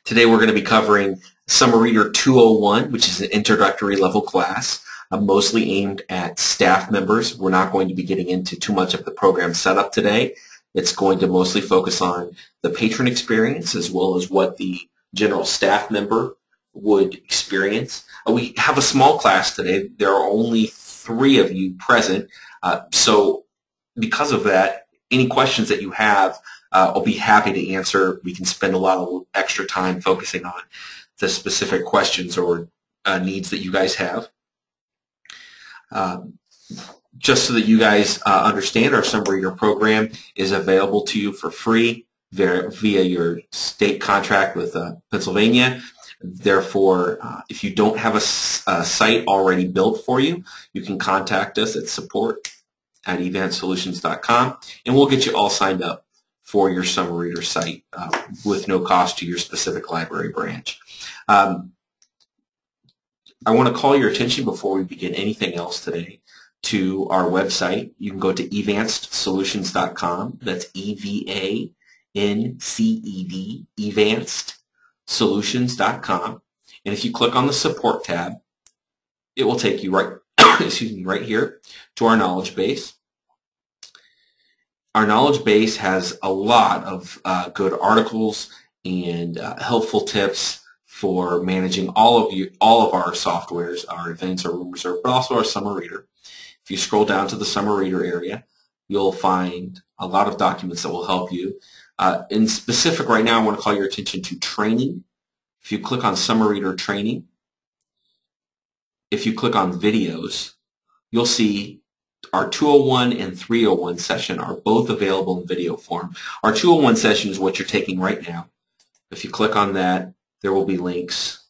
Today we're going to be covering Summer Reader 201, which is an introductory level class, mostly aimed at staff members. We're not going to be getting into too much of the program setup today. It's going to mostly focus on the patron experience as well as what the general staff member would experience. We have a small class today. There are only 3 of you present, so because of that, any questions that you have, I'll be happy to answer. We can spend a lot of extra time focusing on the specific questions or needs that you guys have. Just so that you guys understand, our Summer Reader program is available to you for free via your state contract with Pennsylvania. Therefore, if you don't have a site already built for you, you can contact us at support@evantsolutions.com, and we'll get you all signed up for your Summer Reader site with no cost to your specific library branch. I want to call your attention before we begin anything else today to our website. You can go to evantsolutions.com. That's EVANCED, evantsolutions.com. And if you click on the support tab, it will take you right right here to our knowledge base. Our knowledge base has a lot of good articles and helpful tips for managing all of our softwares, our Events, our Room Reserve, but also our Summer Reader. If you scroll down to the Summer Reader area, you'll find a lot of documents that will help you. In specific, right now, I want to call your attention to training. If you click on Summer Reader Training, if you click on Videos, you'll see our 201 and 301 session are both available in video form. Our 201 session is what you're taking right now. If you click on that, there will be links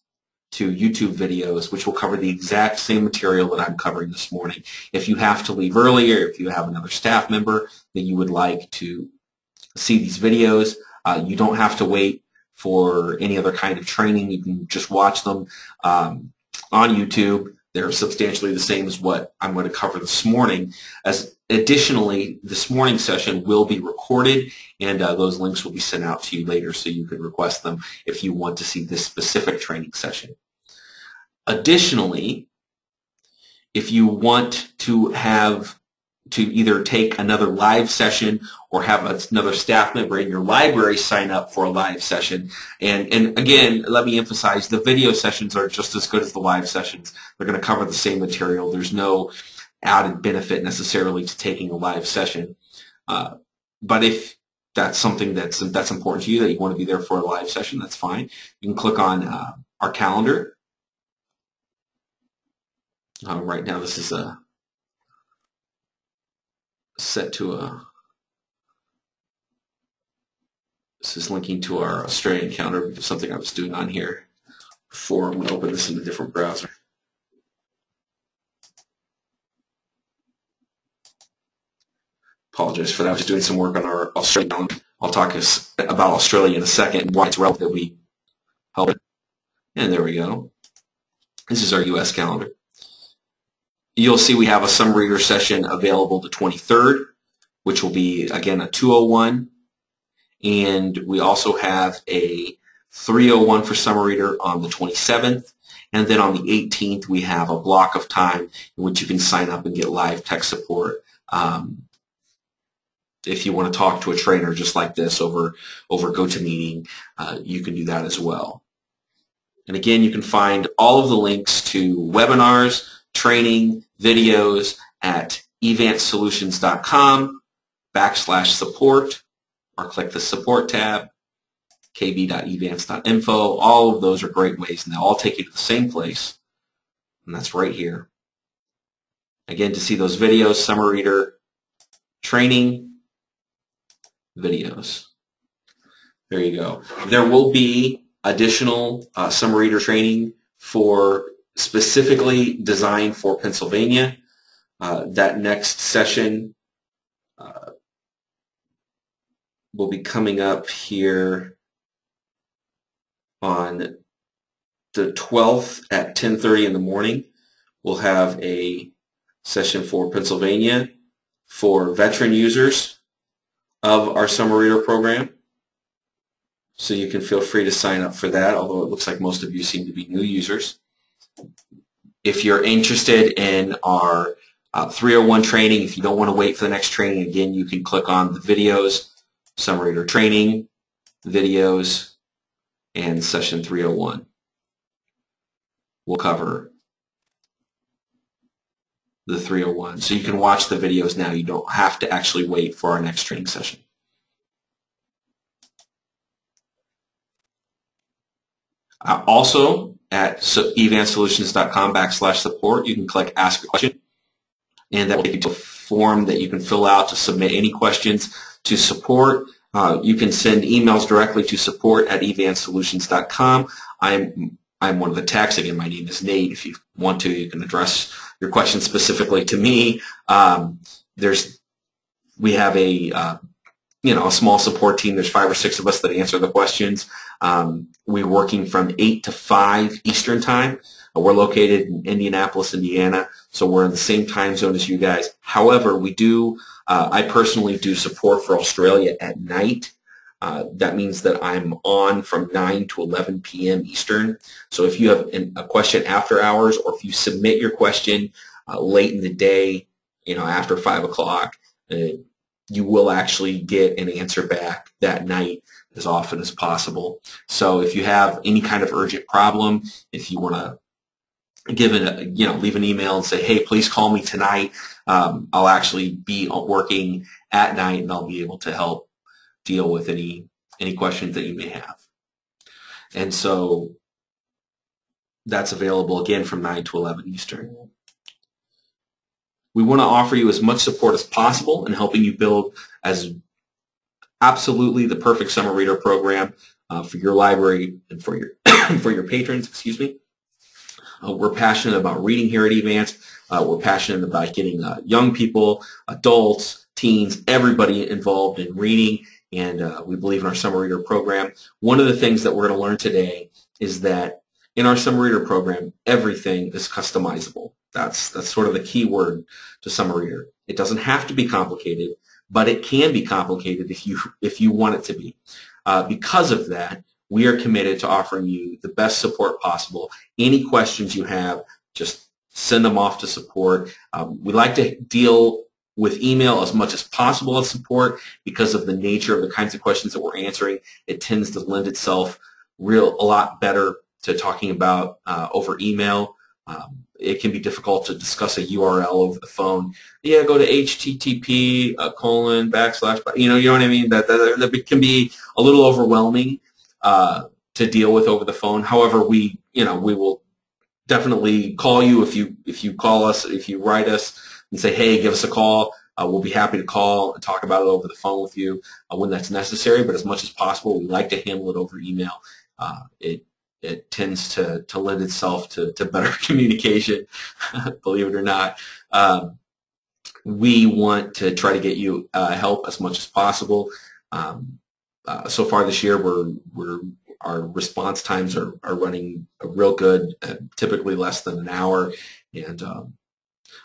to YouTube videos which will cover the exact same material that I'm covering this morning. If you have to leave earlier, if you have another staff member that you would like to see these videos, you don't have to wait for any other kind of training. You can just watch them on YouTube. They're substantially the same as what I'm going to cover this morning. Additionally, this morning's session will be recorded, and those links will be sent out to you later so you can request them if you want to see this specific training session. Additionally, if you want to either take another live session or have another staff member in your library sign up for a live session. And again, let me emphasize, the video sessions are just as good as the live sessions. They're going to cover the same material. There's no added benefit necessarily to taking a live session. But if that's something that's important to you, that you want to be there for a live session, that's fine. You can click on our calendar. Right now, this is set to this is linking to our Australian calendar, which is something I was doing on here before. I'm going to open this in a different browser. Apologize for that. I was doing some work on our Australian calendar. I'll talk about Australia in a second and why it's relevant that we help it. And there we go. This is our U.S. calendar. You'll see we have a Summer Reader session available the 23rd, which will be, again, a 201. And we also have a 301 for Summer Reader on the 27th. And then on the 18th, we have a block of time in which you can sign up and get live tech support. If you want to talk to a trainer just like this over GoToMeeting, you can do that as well. And again, you can find all of the links to webinars, training, videos at evantsolutions.com/support, or click the support tab, kb.evants.info. All of those are great ways, and they all take you to the same place, and that's right here. Again, to see those videos, Summer Reader training videos. There you go. There will be additional Summer Reader training specifically designed for Pennsylvania. That next session will be coming up here on the 12th at 10:30 in the morning. We'll have a session for Pennsylvania for veteran users of our Summer Reader program. So you can feel free to sign up for that, although it looks like most of you seem to be new users. If you're interested in our 301 training, if you don't want to wait for the next training, again, you can click on the videos, SummerReader training, videos, and session 301. We'll cover the 301. So you can watch the videos now. You don't have to actually wait for our next training session. Also, at evansolutions.com/support, you can click Ask a Question, and that will take you to a form that you can fill out to submit any questions to support. You can send emails directly to support@evansolutions.com. I'm one of the techs. Again, my name is Nate. If you want to, you can address your questions specifically to me. We have a small support team. There's 5 or 6 of us that answer the questions. We're working from 8 to 5 Eastern time. We're located in Indianapolis, Indiana, so we're in the same time zone as you guys. However, I personally do support for Australia at night. That means that I'm on from 9 to 11 p.m. Eastern. So if you have a question after hours, or if you submit your question late in the day, after 5 o'clock, you will actually get an answer back that night as often as possible. So if you have any kind of urgent problem, if you want to leave an email and say, hey, please call me tonight, I'll actually be working at night, and I'll be able to help deal with any questions that you may have. And so that's available again from 9 to 11 Eastern. We want to offer you as much support as possible in helping you build as absolutely the perfect summer reader program for your library and for your for your patrons. Excuse me. We're passionate about reading here at Evans. We're passionate about getting young people, adults, teens, everybody involved in reading, and we believe in our summer reader program. One of the things that we're going to learn today is that in our summer reader program, everything is customizable. That's sort of the key word to summer reader. It doesn't have to be complicated, but it can be complicated if you want it to be. Because of that, we are committed to offering you the best support possible. Any questions you have, just send them off to support. We like to deal with email as much as possible at support because of the nature of the kinds of questions that we're answering. It tends to lend itself a lot better to talking about over email. It can be difficult to discuss a URL over the phone. Yeah, go to http:// you know what I mean? That can be a little overwhelming to deal with over the phone. However, we will definitely call you if you call us, if you write us and say, hey, give us a call. We'll be happy to call and talk about it over the phone with you when that's necessary. But as much as possible, we like to handle it over email. It tends to lend itself to better communication, believe it or not. We want to try to get you help as much as possible. So far this year, our response times are running real good, typically less than an hour, and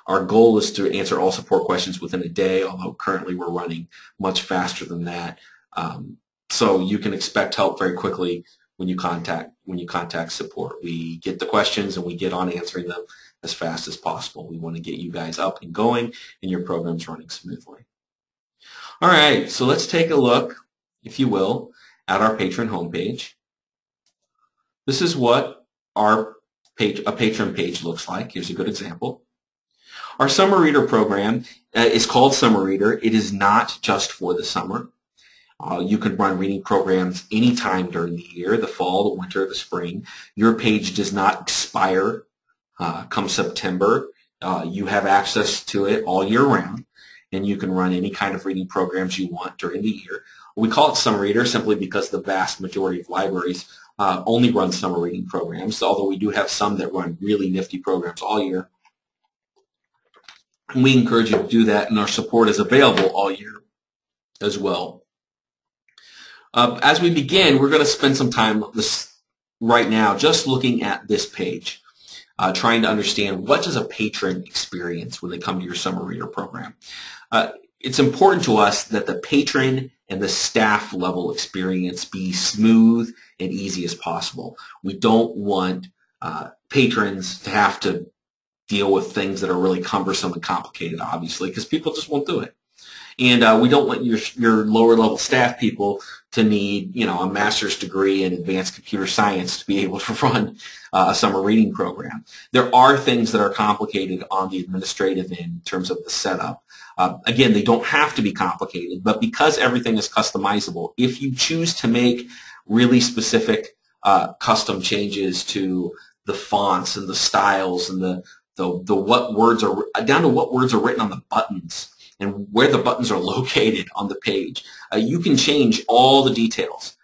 our goal is to answer all support questions within a day, although currently we're running much faster than that. So you can expect help very quickly when you contact support. We get the questions and we get on answering them as fast as possible. We want to get you guys up and going and your programs running smoothly. All right, so let's take a look, if you will, at our patron homepage. This is what a patron page looks like. Here's a good example. Our summer reader program is called Summer Reader. It is not just for the summer. You can run reading programs anytime during the year, the fall, the winter, the spring. Your page does not expire come September. You have access to it all year round, and you can run any kind of reading programs you want during the year. We call it Summer Reader simply because the vast majority of libraries only run summer reading programs, although we do have some that run really nifty programs all year. And we encourage you to do that, and our support is available all year as well. As we begin, we're going to spend some time right now just looking at this page, trying to understand what does a patron experience when they come to your summer reader program. It's important to us that the patron and the staff level experience be smooth and easy as possible. We don't want patrons to have to deal with things that are really cumbersome and complicated, obviously, because people just won't do it. And we don't want your lower level staff people to need, a master's degree in advanced computer science to be able to run a summer reading program. There are things that are complicated on the administrative end in terms of the setup. Again, they don't have to be complicated, but because everything is customizable, if you choose to make really specific custom changes to the fonts and the styles and the what words are down to what words are written on the buttons and where the buttons are located on the page, you can change all the details.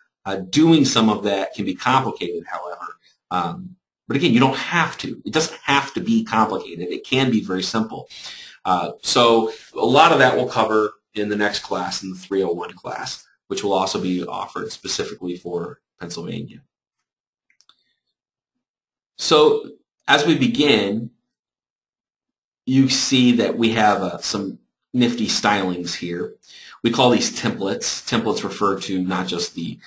Doing some of that can be complicated, however. But again, you don't have to. It doesn't have to be complicated. It can be very simple. So a lot of that we'll cover in the next class, in the 301 class, which will also be offered specifically for Pennsylvania. So as we begin, you see that we have some nifty stylings here. We call these templates. Templates refer to not just the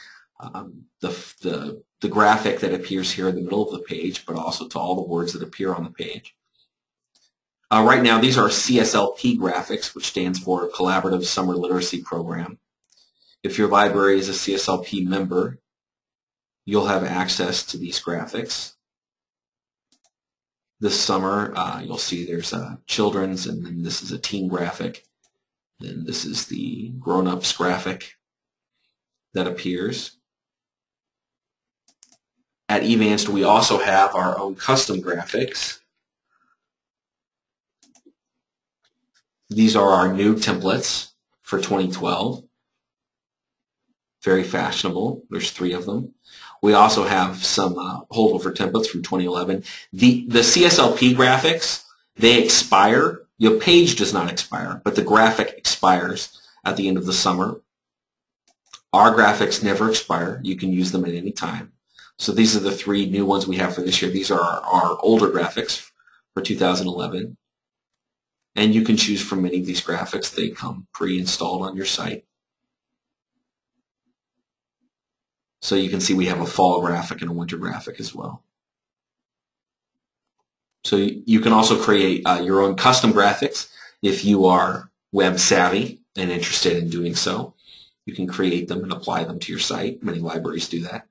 graphic that appears here in the middle of the page, but also to all the words that appear on the page. Right now, these are CSLP graphics, which stands for Collaborative Summer Literacy Program. If your library is a CSLP member, you'll have access to these graphics. This summer, you'll see there's a children's, and then this is a teen graphic. Then this is the grown-ups graphic that appears. At Evanston, we also have our own custom graphics. These are our new templates for 2012. Very fashionable. There's 3 of them. We also have some holdover templates from 2011. The CSLP graphics, they expire. Your page does not expire, but the graphic expires at the end of the summer. Our graphics never expire. You can use them at any time. So these are the 3 new ones we have for this year. These are our older graphics for 2011. And you can choose from many of these graphics. They come pre-installed on your site. So you can see we have a fall graphic and a winter graphic as well. So you can also create your own custom graphics if you are web savvy and interested in doing so. You can create them and apply them to your site. Many libraries do that.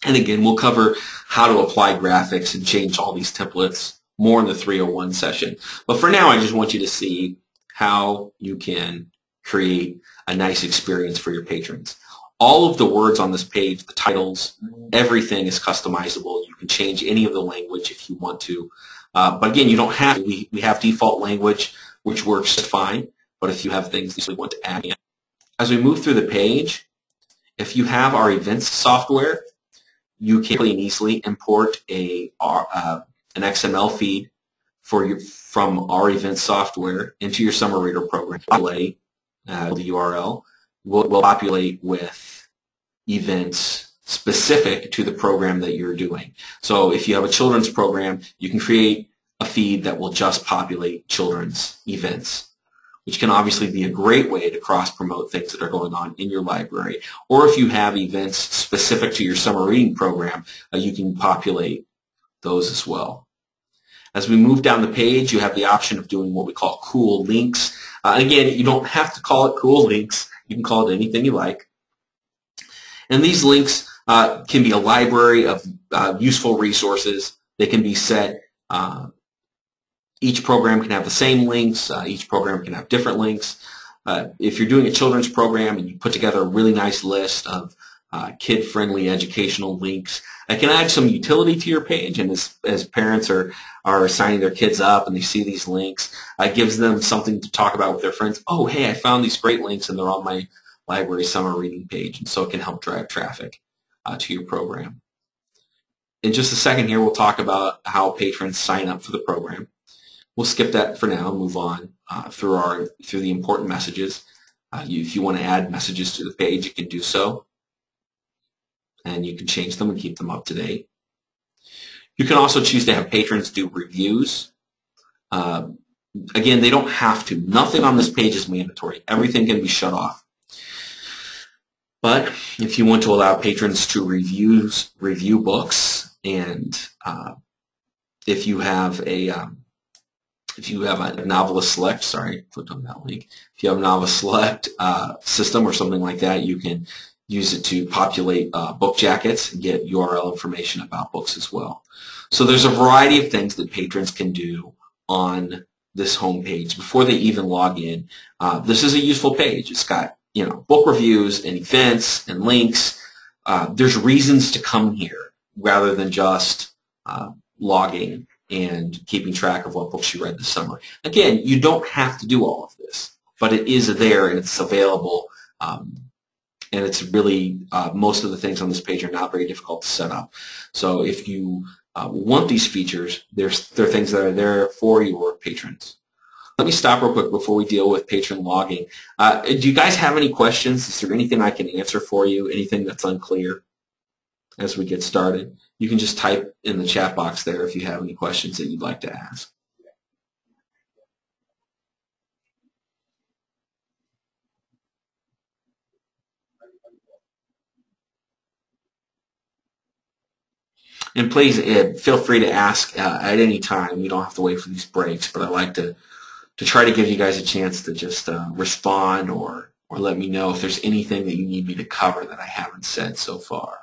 And again, we'll cover how to apply graphics and change all these templates more in the 301 session. But for now, I just want you to see how you can create a nice experience for your patrons. All of the words on this page, the titles, everything is customizable. You can change any of the language if you want to. But again, you don't have to. We have default language, which works fine. But if you have things that you want to add in. As we move through the page, if you have our events software, you can easily import an XML feed from our events software into your Summer Reader program. The URL will populate with events specific to the program that you're doing. So if you have a children's program, you can create a feed that will just populate children's events, which can obviously be a great way to cross-promote things that are going on in your library. Or if you have events specific to your summer reading program, you can populate those as well. As we move down the page, you have the option of doing what we call cool links. Again, you don't have to call it cool links. You can call it anything you like. And these links can be a library of useful resources. They can be set. Each program can have the same links. Each program can have different links. If you're doing a children's program and you put together a really nice list of kid-friendly educational links, it can add some utility to your page. And as parents are signing their kids up and they see these links, it gives them something to talk about with their friends. Oh, hey, I found these great links and they're on my library summer reading page. And so it can help drive traffic to your program. In just a second here, we'll talk about how patrons sign up for the program. We'll skip that for now and move on through the important messages. If you want to add messages to the page, you can do so. And you can change them and keep them up to date. You can also choose to have patrons do reviews. Again, they don't have to. Nothing on this page is mandatory. Everything can be shut off. But if you want to allow patrons to review books, and if you have a Novelist Select, sorry, clicked on that link. If you have a Novelist Select system or something like that, you can use it to populate book jackets and get URL information about books as well. So there's a variety of things that patrons can do on this home page before they even log in. This is a useful page. It's got book reviews and events and links. There's reasons to come here rather than just logging and keeping track of what books you read this summer. Again, you don't have to do all of this, but it is there and it's available. And it's really, most of the things on this page are not very difficult to set up. So if you want these features, there are things that are there for your patrons. Let me stop real quick before we deal with patron logging. Do you guys have any questions? Is there anything I can answer for you? Anything that's unclear as we get started? You can just type in the chat box there if you have any questions that you'd like to ask. And please feel free to ask at any time. You don't have to wait for these breaks, but I like to try to give you guys a chance to just respond or let me know if there's anything that you need me to cover that I haven't said so far.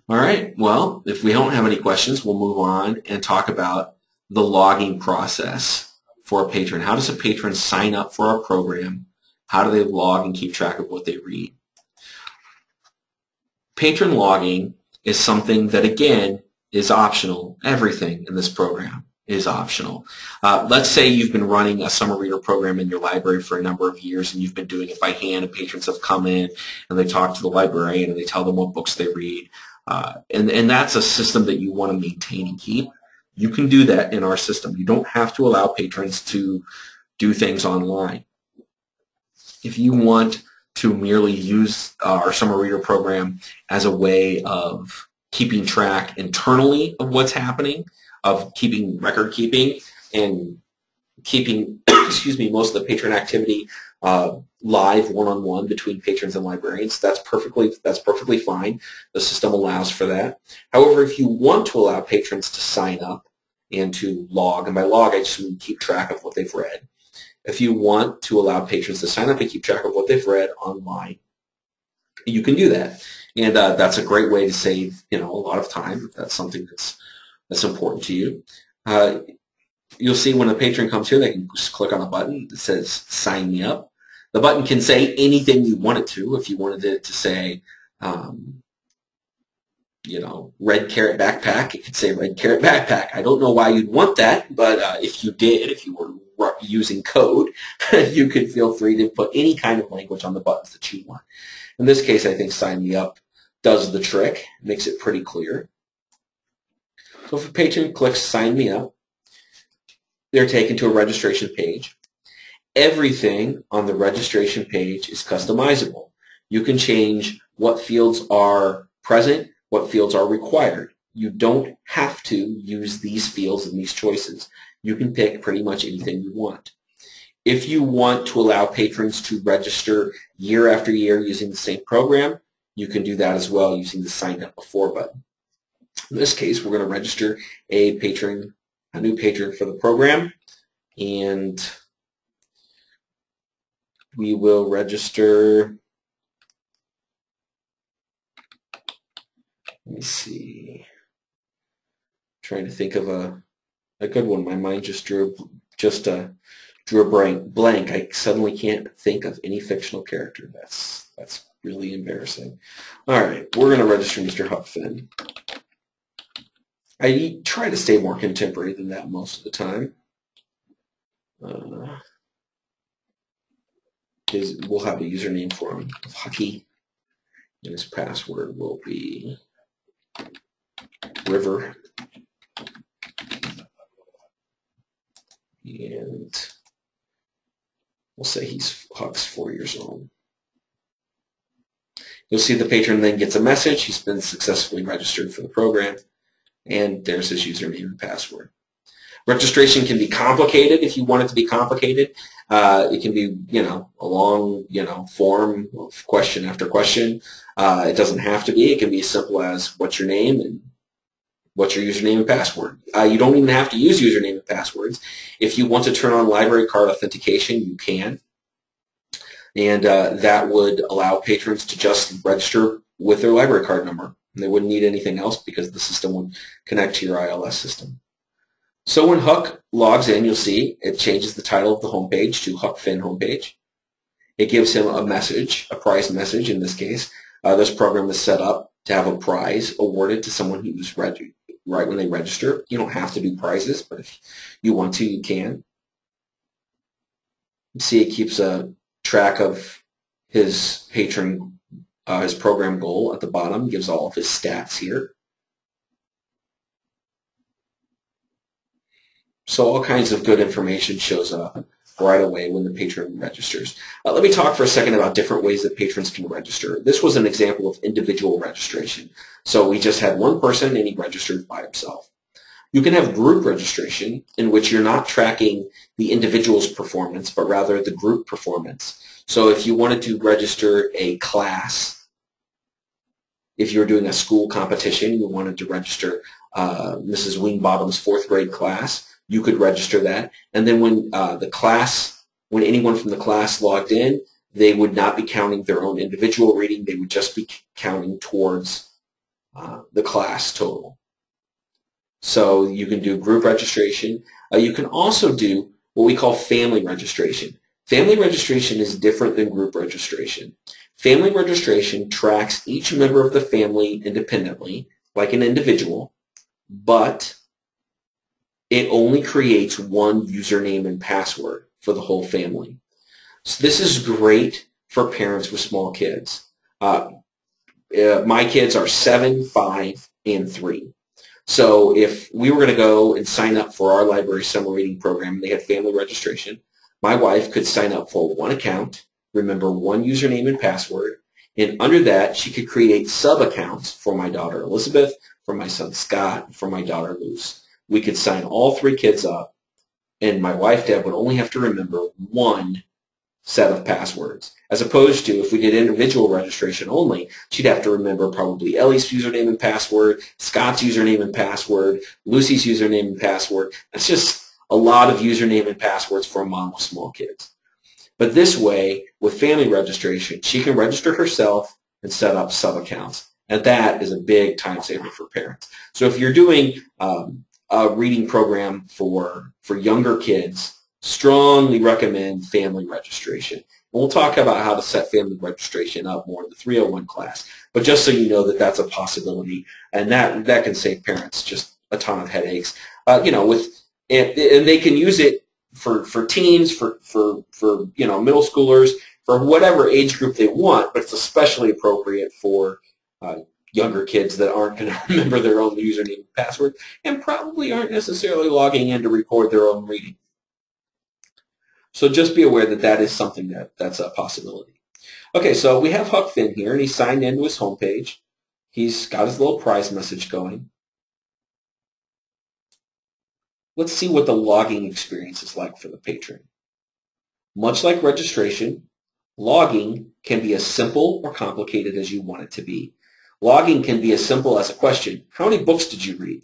All right, well, if we don't have any questions, we'll move on and talk about the logging process for a patron. How does a patron sign up for our program? How do they log and keep track of what they read? Patron logging is something that, again, is optional. Everything in this program is optional. Let's say you've been running a summer reader program in your library for a number of years and you've been doing it by hand, and patrons have come in and they talk to the librarian and they tell them what books they read. And that's a system that you want to maintain and keep. You can do that in our system. You don't have to allow patrons to do things online. If you want to merely use our summer reader program as a way of keeping track internally of what's happening, of keeping record keeping and keeping excuse me, most of the patron activity live one-on-one between patrons and librarians, that's perfectly fine. The system allows for that. However, if you want to allow patrons to sign up and to log, and by log I just mean keep track of what they've read. If you want to allow patrons to sign up and keep track of what they've read online, you can do that. And that's a great way to save, a lot of time if that's something that's important to you. You'll see when a patron comes here, they can just click on a button that says Sign Me Up. The button can say anything you want it to. If you wanted it to say, Red Carrot Backpack, it could say Red Carrot Backpack. I don't know why you'd want that, but if you did, if you were using code, you could feel free to put any kind of language on the buttons that you want. In this case, I think Sign Me Up does the trick, makes it pretty clear. So if a patron clicks Sign Me Up, they're taken to a registration page. Everything on the registration page is customizable. You can change what fields are present, what fields are required. You don't have to use these fields and these choices. You can pick pretty much anything you want. If you want to allow patrons to register year after year using the same program, you can do that as well using the Sign Up Before button. In this case, we're going to register a new patron for the program, and we will register, let me see, I'm trying to think of a good one. My mind just drew a blank. I suddenly can't think of any fictional character. That's really embarrassing. All right, we're going to register Mr. Huck Finn. I try to stay more contemporary than that most of the time. We'll have a username for him of Hucky, and his password will be River. And we'll say Huck's 4 years old. You'll see the patron then gets a message. He's been successfully registered for the program, and there's his username and password. Registration can be complicated if you want it to be complicated. It can be, a long, form of question after question. It doesn't have to be. It can be as simple as what's your name and what's your username and password. You don't even have to use username and passwords. If you want to turn on library card authentication, you can. And that would allow patrons to just register with their library card number. And they wouldn't need anything else because the system would connect to your ILS system. So when Huck logs in, you'll see it changes the title of the homepage to Huck Finn homepage. It gives him a message, a prize message in this case. This program is set up to have a prize awarded to someone who's right when they register. You don't have to do prizes, but if you want to, you can. You see it keeps a track of his patron, his program goal at the bottom, gives all of his stats here. So all kinds of good information shows up right away when the patron registers. Let me talk for a second about different ways that patrons can register. This was an example of individual registration. So we just had one person and he registered by himself. You can have group registration in which you're not tracking the individual's performance, but rather the group performance. So if you wanted to register a class, if you were doing a school competition, you wanted to register Mrs. Wingbottom's 4th grade class, you could register that. And then when when anyone from the class logged in, they would not be counting their own individual reading. They would just be counting towards the class total. So you can do group registration. You can also do what we call family registration. Family registration is different than group registration. Family registration tracks each member of the family independently, like an individual, but it only creates one username and password for the whole family. So this is great for parents with small kids. My kids are 7, 5, and 3. So if we were going to go and sign up for our library summer reading program, they had family registration, my wife could sign up for one account, remember one username and password, and under that she could create sub-accounts for my daughter Elizabeth, for my son Scott, for my daughter Luce. We could sign all 3 kids up, and my wife, Deb, would only have to remember one set of passwords, as opposed to if we did individual registration only, she'd have to remember probably Ellie's username and password, Scott's username and password, Lucy's username and password. That's just a lot of username and passwords for a mom with small kids. But this way, with family registration, she can register herself and set up sub-accounts. And that is a big time saver for parents. So if you're doing a reading program for younger kids, strongly recommend family registration. And we'll talk about how to set family registration up more in the 301 class. But just so you know that that's a possibility, and that can save parents just a ton of headaches. And they can use it for teens, for middle schoolers, for whatever age group they want. But it's especially appropriate for younger kids that aren't going to remember their own username and password, and probably aren't necessarily logging in to record their own reading. So just be aware that that is something that's a possibility. Okay, so we have Huck Finn here, and he's signed into his homepage. He's got his little prize message going. Let's see what the logging experience is like for the patron. Much like registration, logging can be as simple or complicated as you want it to be. Logging can be as simple as a question: how many books did you read?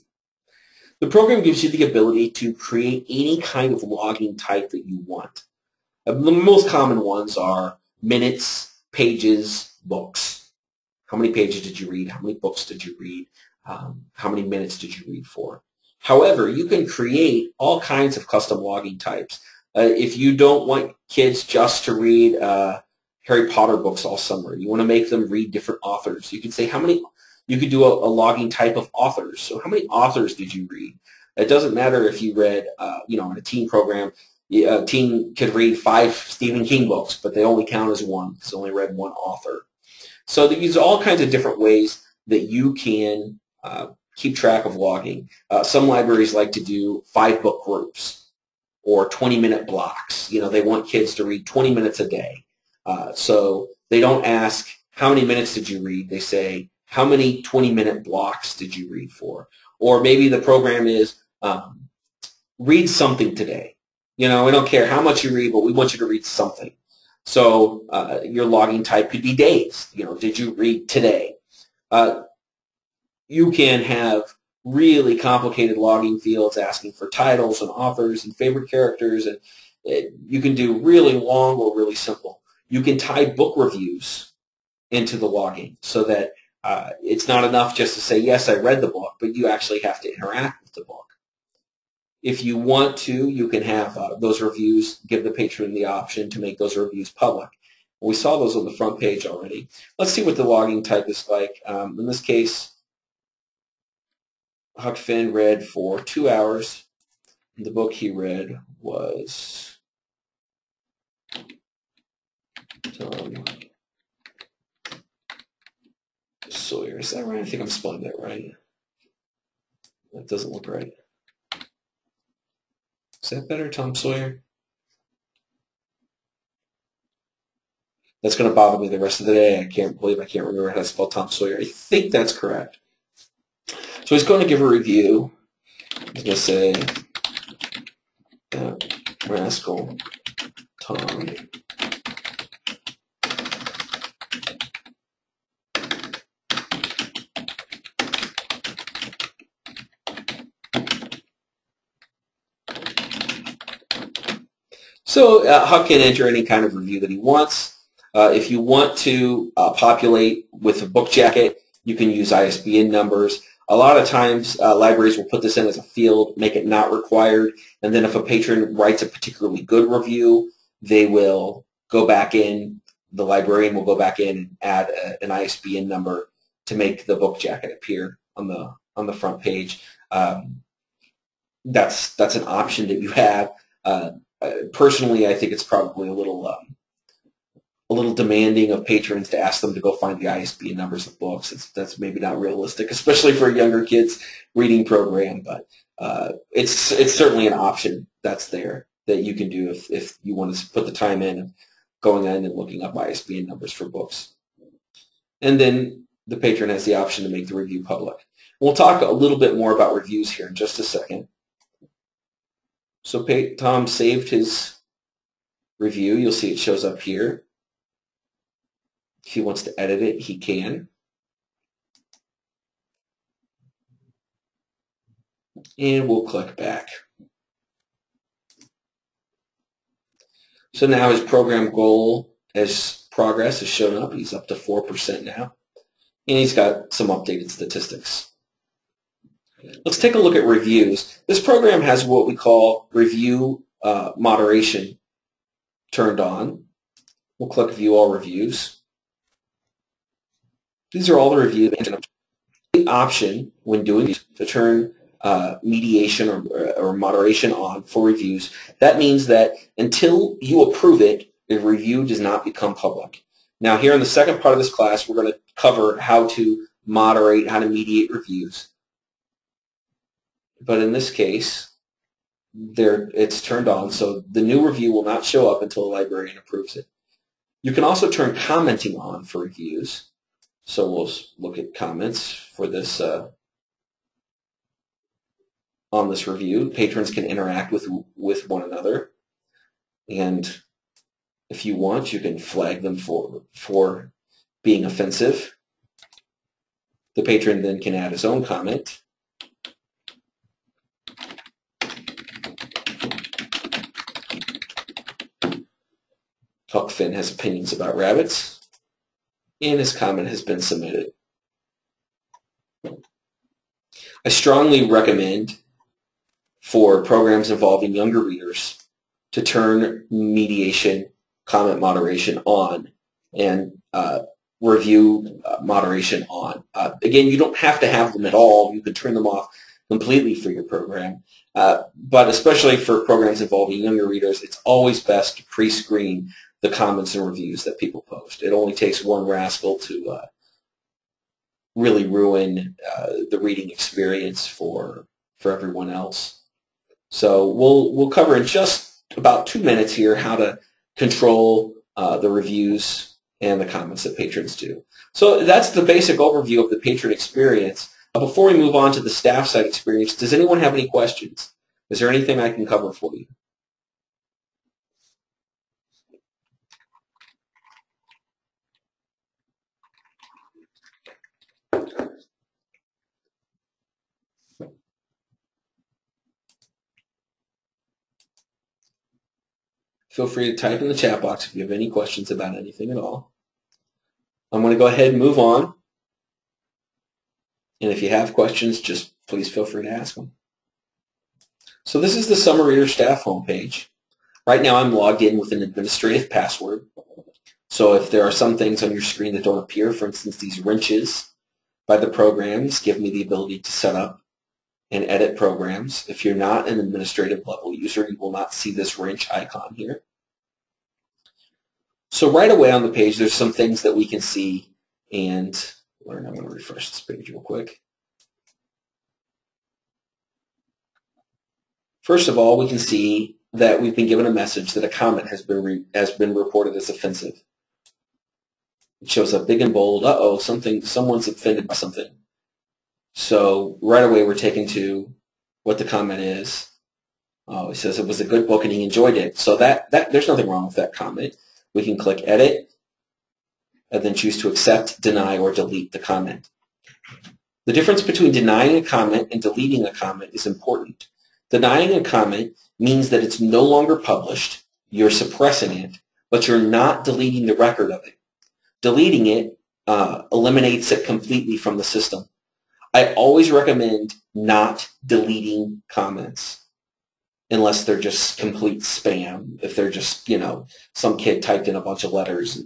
The program gives you the ability to create any kind of logging type that you want. The most common ones are minutes, pages, books. How many pages did you read? How many books did you read? How many minutes did you read for? However, you can create all kinds of custom logging types. If you don't want kids just to read Harry Potter books all summer, you want to make them read different authors, you can say how many. You could do a logging type of authors. So how many authors did you read? It doesn't matter if you read, in a teen program, a teen could read 5 Stephen King books, but they only count as one because they only read one author. So there's all kinds of different ways that you can keep track of logging. Some libraries like to do 5-book groups or 20-minute blocks. They want kids to read 20 minutes a day. So they don't ask, how many minutes did you read? They say, how many 20-minute blocks did you read for? Or maybe the program is, read something today. We don't care how much you read, but we want you to read something. So your logging type could be days. Did you read today? You can have really complicated logging fields asking for titles and authors and favorite characters, and you can do really long or really simple. You can tie book reviews into the logging so that it's not enough just to say, yes, I read the book, but you actually have to interact with the book. If you want to, you can have those reviews, give the patron the option to make those reviews public. We saw those on the front page already. Let's see what the logging type is like. In this case, Huck Finn read for 2 hours. The book he read was Tom Sawyer. Is that right? I think I'm spelling that right. That doesn't look right. Is that better, Tom Sawyer? That's going to bother me the rest of the day. I can't believe I can't remember how to spell Tom Sawyer. I think that's correct. So he's going to give a review. He's going to say, Rascal Tom. So Huck can enter any kind of review that he wants. If you want to populate with a book jacket, you can use ISBN numbers. A lot of times libraries will put this in as a field, make it not required, and then if a patron writes a particularly good review, they will go back in, the librarian will go back in and add an ISBN number to make the book jacket appear on the front page. That's an option that you have. Personally, I think it's probably a little demanding of patrons to ask them to go find the ISBN numbers of books. That's maybe not realistic, especially for a younger kids reading program. But it's certainly an option that's there that you can do if you want to put the time in of going in and looking up ISBN numbers for books. And then the patron has the option to make the review public. We'll talk a little bit more about reviews here in just a second. So Tom saved his review. You'll see it shows up here. If he wants to edit it, he can. And we'll click back. So now his program goal as progress has shown up. He's up to 4% now. And he's got some updated statistics. Let's take a look at reviews. This program has what we call review moderation turned on. We'll click View All Reviews. These are all the reviews. The option when doing these to turn mediation or moderation on for reviews. That means that until you approve it, the review does not become public. Now here in the second part of this class, we're going to cover how to moderate, how to mediate reviews. But in this case, it's turned on, so the new review will not show up until the librarian approves it. You can also turn commenting on for reviews. So we'll look at comments for this on this review. Patrons can interact with one another, and if you want, you can flag them for being offensive. The patron then can add his own comment. Huck Finn has opinions about rabbits, and his comment has been submitted. I strongly recommend for programs involving younger readers to turn mediation, comment moderation on, and review moderation on. Again, you don't have to have them at all. You can turn them off completely for your program. But especially for programs involving younger readers, it's always best to pre-screen the comments and reviews that people post. It only takes one rascal to really ruin the reading experience for everyone else. So we'll cover in just about 2 minutes here how to control the reviews and the comments that patrons do. So that's the basic overview of the patron experience. Before we move on to the staff side experience, does anyone have any questions? Is there anything I can cover for you? feel free to type in the chat box if you have any questions about anything at all. I'm going to go ahead and move on. And if you have questions, just please feel free to ask them. So this is the Summer Reader staff homepage. Right now I'm logged in with an administrative password. So if there are some things on your screen that don't appear, for instance, these wrenches by the programs give me the ability to set up and edit programs. If you're not an administrative level user, you will not see this wrench icon here. So right away on the page, there's some things that we can see, and I'm going to refresh this page real quick. First of all, we can see that we've been given a message that a comment has been reported as offensive. It shows up big and bold. Uh-oh, someone's offended by something. So right away we're taken to what the comment is. Oh, it says it was a good book and he enjoyed it. So there's nothing wrong with that comment. We can click Edit and then choose to accept, deny, or delete the comment. The difference between denying a comment and deleting a comment is important. Denying a comment means that it's no longer published, you're suppressing it, but you're not deleting the record of it. Deleting it eliminates it completely from the system. I always recommend not deleting comments unless they're just complete spam, if they're just, some kid typed in a bunch of letters.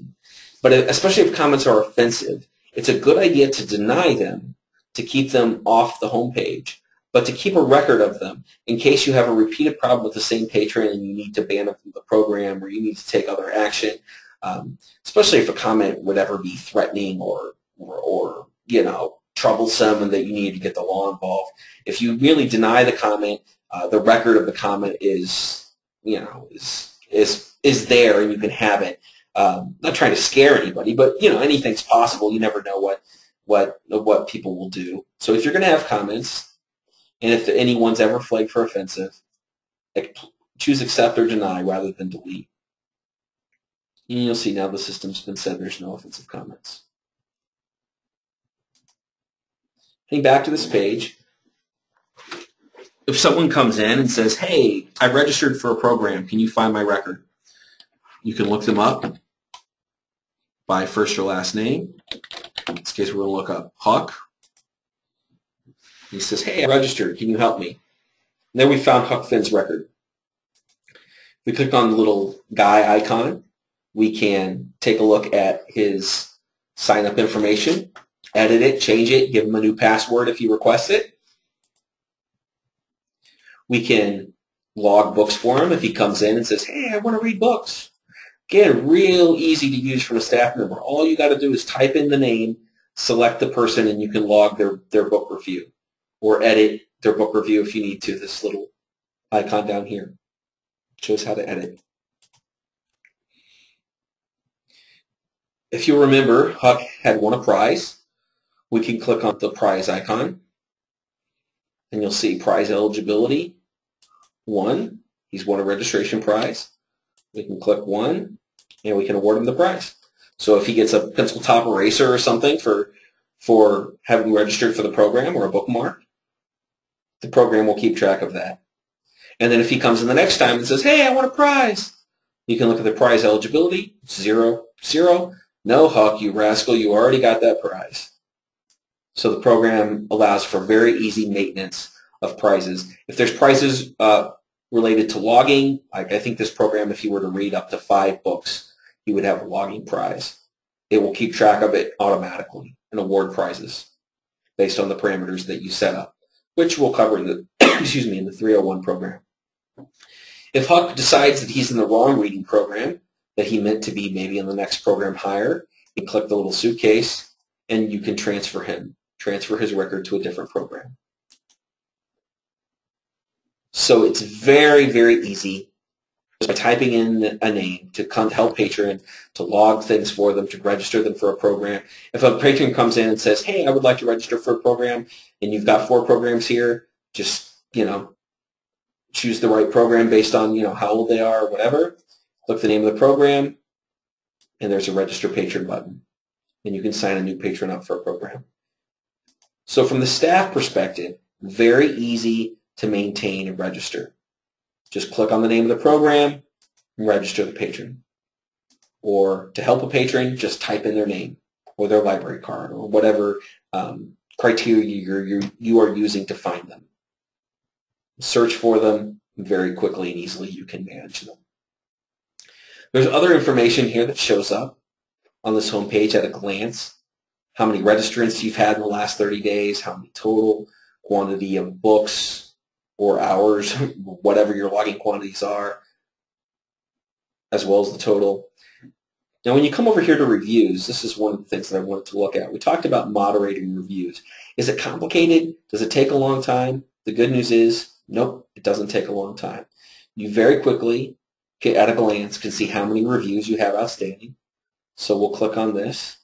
But especially if comments are offensive, it's a good idea to deny them, to keep them off the homepage, but to keep a record of them in case you have a repeated problem with the same patron and you need to ban them from the program or you need to take other action, especially if a comment would ever be threatening or troublesome and that you need to get the law involved. If you really deny the comment, the record of the comment is there and you can have it. Not trying to scare anybody, but anything's possible. You never know what people will do. So if you're going to have comments, and if anyone's ever flagged for offensive, choose accept or deny rather than delete. And you'll see now the system's been said there's no offensive comments. Heading back to this page, if someone comes in and says, hey, I registered for a program, can you find my record? You can look them up by first or last name. In this case, we're going to look up Huck. He says, hey, I registered, can you help me? And then we found Huck Finn's record. We click on the little guy icon. We can take a look at his sign-up information, edit it, change it, give him a new password if he requests it. We can log books for him if he comes in and says, hey, I want to read books. Again, real easy to use from a staff member. All you got to do is type in the name, select the person, and you can log their book review or edit their book review if you need to. This little icon down here shows how to edit. If you remember, Huck had won a prize. We can click on the prize icon, and you'll see prize eligibility, 1. He's won a registration prize. We can click 1, and we can award him the prize. So if he gets a pencil top eraser or something for having registered for the program or a bookmark, the program will keep track of that. And then if he comes in the next time and says, hey, I want a prize, you can look at the prize eligibility, 0, 0. No, Huck, you rascal, you already got that prize. So the program allows for very easy maintenance of prizes. If there's prizes related to logging, like I think this program, if you were to read up to 5 books, you would have a logging prize. It will keep track of it automatically and award prizes based on the parameters that you set up, which we'll cover in the, in the 301 program. If Huck decides that he's in the wrong reading program, that he meant to be maybe in the next program higher, you click the little suitcase and you can transfer his record to a different program. So it's very, very easy by typing in a name to help patron, to log things for them, to register them for a program. If a patron comes in and says, hey, I would like to register for a program, and you've got 4 programs here, just, choose the right program based on, how old they are or whatever. Click the name of the program, and there's a register patron button. And you can sign a new patron up for a program. So from the staff perspective, very easy to maintain and register. Just click on the name of the program, register the patron. Or to help a patron, just type in their name or their library card or whatever criteria you are using to find them. Search for them very quickly and easily. You can manage them. There's other information here that shows up on this home page at a glance. How many registrants you've had in the last 30 days, how many total, quantity of books or hours, whatever your logging quantities are, as well as the total. Now, when you come over here to reviews, this is one of the things that I wanted to look at. We talked about moderating reviews. Is it complicated? Does it take a long time? The good news is, nope, it doesn't take a long time. You very quickly, at a glance, can see how many reviews you have outstanding. So we'll click on this.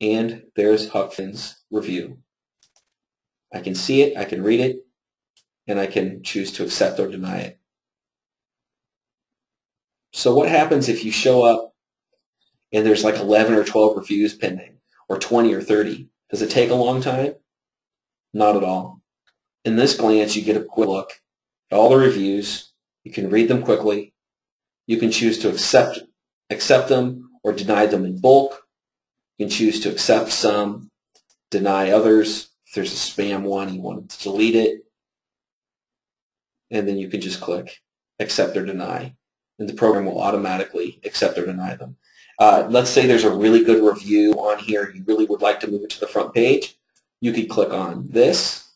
And there's Huck Finn's review. I can see it, I can read it, and I can choose to accept or deny it. So what happens if you show up and there's like 11 or 12 reviews pending, or 20 or 30? Does it take a long time? Not at all. In this glance, you get a quick look at all the reviews. You can read them quickly. You can choose to accept them or deny them in bulk. You can choose to accept some, deny others. If there's a spam one, you want to delete it. And then you can just click accept or deny. And the program will automatically accept or deny them. Let's say there's a really good review on here. You really would like to move it to the front page. You could click on this,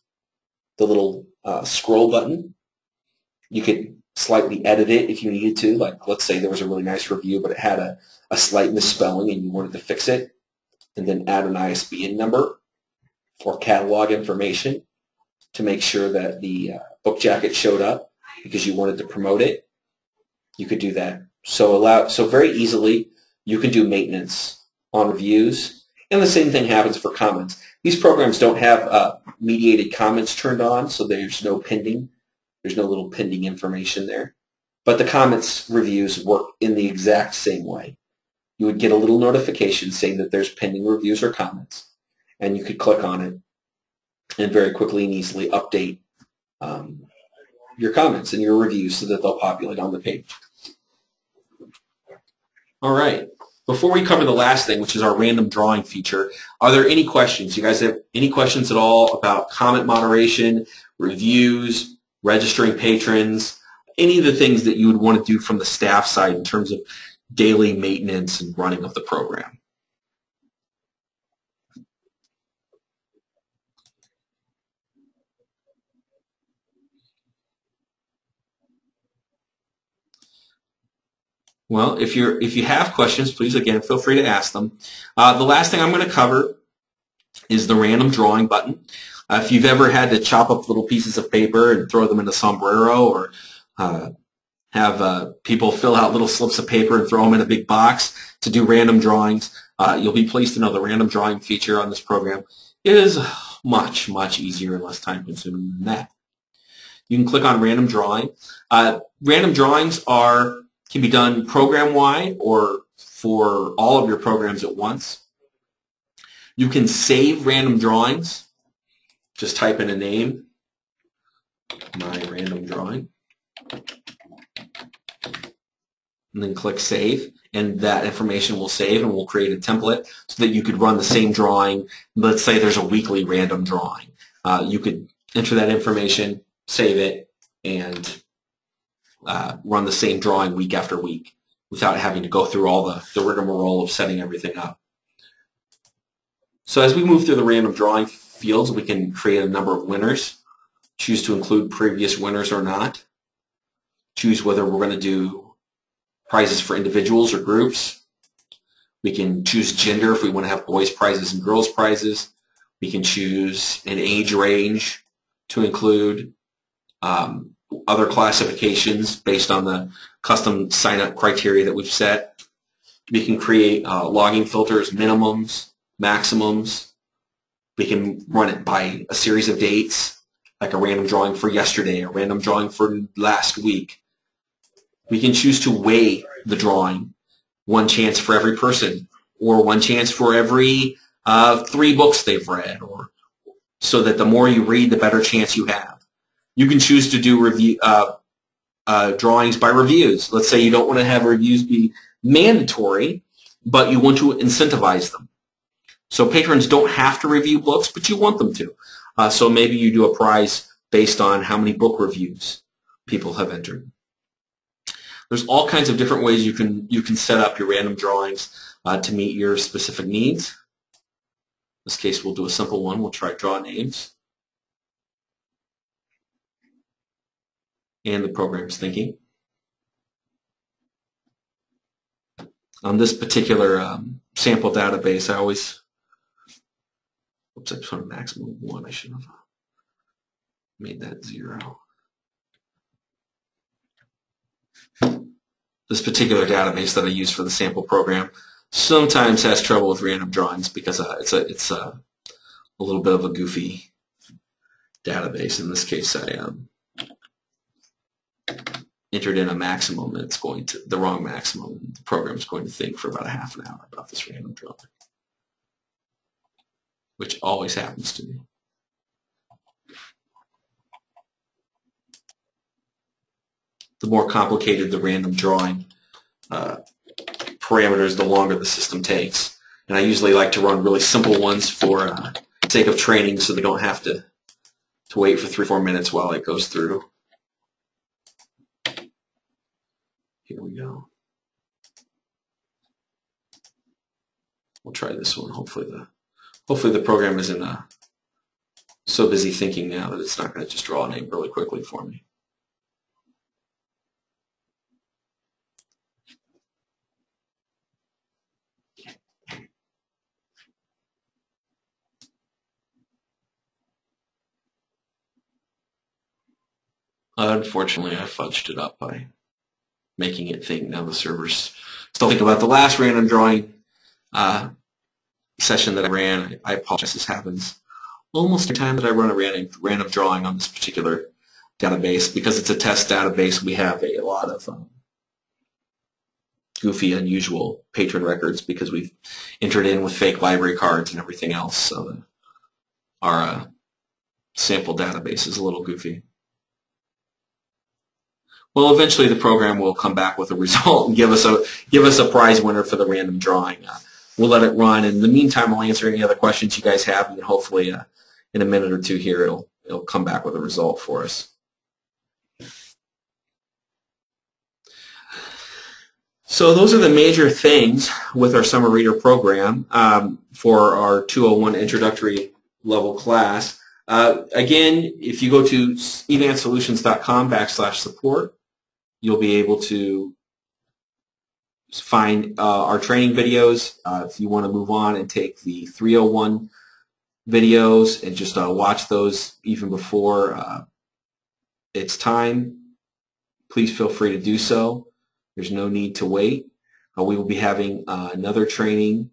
the little scroll button. You could slightly edit it if you needed to. Like, let's say there was a really nice review, but it had a slight misspelling and you wanted to fix it. And then add an ISBN number or catalog information to make sure that the book jacket showed up because you wanted to promote it. You could do that. So very easily, you can do maintenance on reviews. And the same thing happens for comments. These programs don't have mediated comments turned on, so there's no pending. There's no little pending information there. But the comments reviews work in the exact same way. You would get a little notification saying that there's pending reviews or comments, and you could click on it and very quickly and easily update your comments and your reviews so that they'll populate on the page. All right. Before we cover the last thing, which is our random drawing feature, are there any questions? You guys have any questions at all about comment moderation, reviews, registering patrons, any of the things that you would want to do from the staff side in terms of daily maintenance and running of the program? Well, if you have questions, please, again, feel free to ask them. The last thing I'm going to cover is the random drawing button. If you've ever had to chop up little pieces of paper and throw them in a sombrero, or have people fill out little slips of paper and throw them in a big box to do random drawings, you'll be pleased to know the random drawing feature on this program is much, much easier and less time-consuming than that. You can click on random drawing. Random drawings can be done program-wide or for all of your programs at once. You can save random drawings. Just type in a name, my random drawing, and then click Save, and that information will save and will create a template so that you could run the same drawing. Let's say there's a weekly random drawing. You could enter that information, save it, and run the same drawing week after week without having to go through all the rigmarole of setting everything up. So as we move through the random drawing fields, we can create a number of winners, choose to include previous winners or not, choose whether we're going to do prizes for individuals or groups. We can choose gender if we want to have boys prizes and girls prizes. We can choose an age range to include, other classifications based on the custom sign-up criteria that we've set. We can create logging filters, minimums, maximums. We can run it by a series of dates, like a random drawing for yesterday, a random drawing for last week. We can choose to weigh the drawing, one chance for every person, or one chance for every 3 books they've read, or so that the more you read, the better chance you have. You can choose to do drawings by reviews. Let's say you don't want to have reviews be mandatory, but you want to incentivize them. So patrons don't have to review books, but you want them to. So maybe you do a prize based on how many book reviews people have entered. There's all kinds of different ways you can set up your random drawings to meet your specific needs. In this case, we'll do a simple one. We'll try draw names. And the program's thinking. On this particular sample database, I always, oops, I just want a maximum of 1. I should have made that 0. This particular database that I use for the sample program sometimes has trouble with random drawings because it's a little bit of a goofy database. In this case, I entered in a maximum, and it's going to the wrong maximum. The program is going to think for about a half an hour about this random drawing, which always happens to me. The more complicated the random drawing parameters, the longer the system takes. And I usually like to run really simple ones for sake of training, so they don't have to wait for 3 or 4 minutes while it goes through. Here we go. We'll try this one. Hopefully the program isn't so busy thinking now that it's not going to just draw a name really quickly for me. Unfortunately, I fudged it up by making it think. Now the server's still thinking about the last random drawing session that I ran. I apologize. This happens almost every time that I run a random drawing on this particular database. Because it's a test database, we have a lot of goofy, unusual patron records because we've entered in with fake library cards and everything else. So our sample database is a little goofy. Well, eventually the program will come back with a result and give us a prize winner for the random drawing. We'll let it run. In the meantime, I'll answer any other questions you guys have, and hopefully in a minute or two here, it'll come back with a result for us. So those are the major things with our Summer Reader program for our 201 introductory level class. Again, if you go to evansolutions.com/support, you'll be able to find our training videos. If you want to move on and take the 301 videos and just watch those even before it's time, please feel free to do so. There's no need to wait. We will be having another training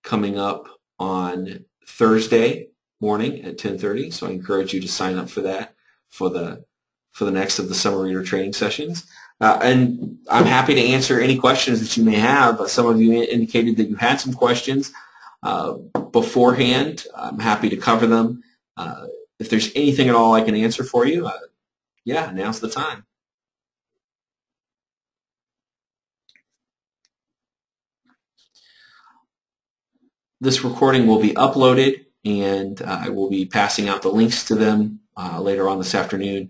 coming up on Thursday morning at 10:30, so I encourage you to sign up for that for the next of the Summer Reader training sessions. And I'm happy to answer any questions that you may have. Some of you indicated that you had some questions beforehand. I'm happy to cover them. If there's anything at all I can answer for you, yeah, now's the time. This recording will be uploaded, and I will be passing out the links to them later on this afternoon.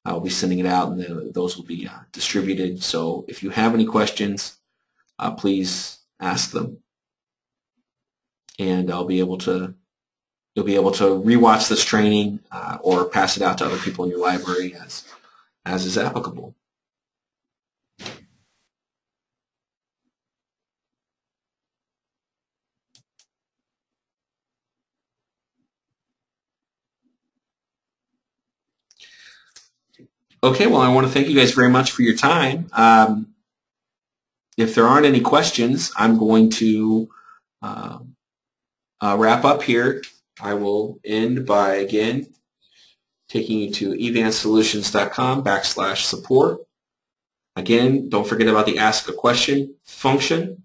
I'll be sending it out, and those will be distributed. So if you have any questions, please ask them, and you'll be able to rewatch this training or pass it out to other people in your library as is applicable. Okay, well, I want to thank you guys very much for your time. If there aren't any questions, I'm going to wrap up here. I will end by, again, taking you to evansolutions.com/support. Again, don't forget about the Ask a Question function.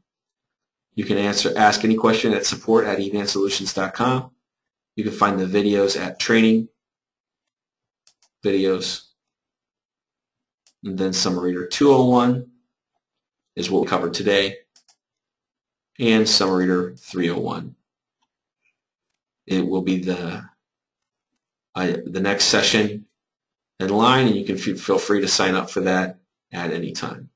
You can ask any question at support@evansolutions.com. You can find the videos at training, videos, And then Summary Reader 201 is what we covered today, and Summary Reader 301. It will be the next session in line, and you can feel free to sign up for that at any time.